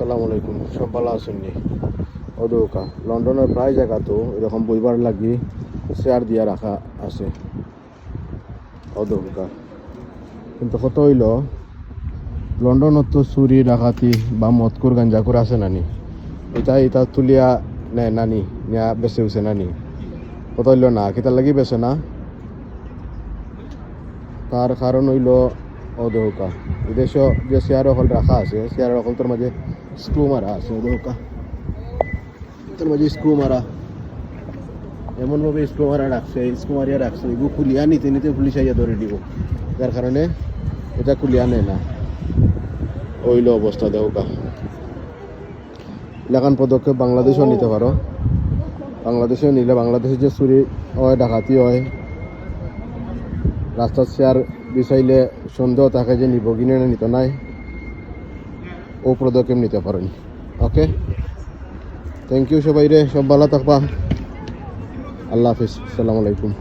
আসসালামু আলাইকুম, সব ভালো আছেননি? অদৌকা লন্ডনের প্রায় জায়গা তো এরকম বইবার লাগি চেয়ার দিয়া রাখা আছে অদৌকা, কিন্তু কত হইল লন্ডনত তো চুরি ডাকাতি বা মদকুর গাঞ্জাকুর আছে নানি, এটা তুলিয়া নেয় নানি নিয়া বেছে উছে নানি, কত হইল না কিতার লাগি বেছে না, তার কারণ হইল অদৌকা বিদেশ যে চেয়ার অকল রাখা আছে চেয়ারের অকলটার মাঝে স্ক্রু মারা আছে অদৌকা, তোর মাঝে স্ক্রু মারা এমনভাবে স্ক্রু মারা রাখছে, স্ক্রু মারিয়া রাখছে, এগুলো খুলিয়া নিতে নিতে পুলিশ আইয়া ধরে দিব, যার কারণে এটা খুলিয়া নেয় না, ওইল অবস্থা দেওকা। এলাকান পদক্ষেপ বাংলাদেশেও নিতে পারো, বাংলাদেশেও নিলে বাংলাদেশে যে চুরি হয় ডাকাতি হয়, রাস্তার চেয়ার বিচাইলে সন্দেহ থাকে যে নিব কিনে নিতে নাই, ও পদক্ষেপ নিতে পারেন। ওকে, থ্যাংক ইউ সবাই রে, সব ভালো থাকবা, আল্লাহ হাফিজ, আসসালামু আলাইকুম।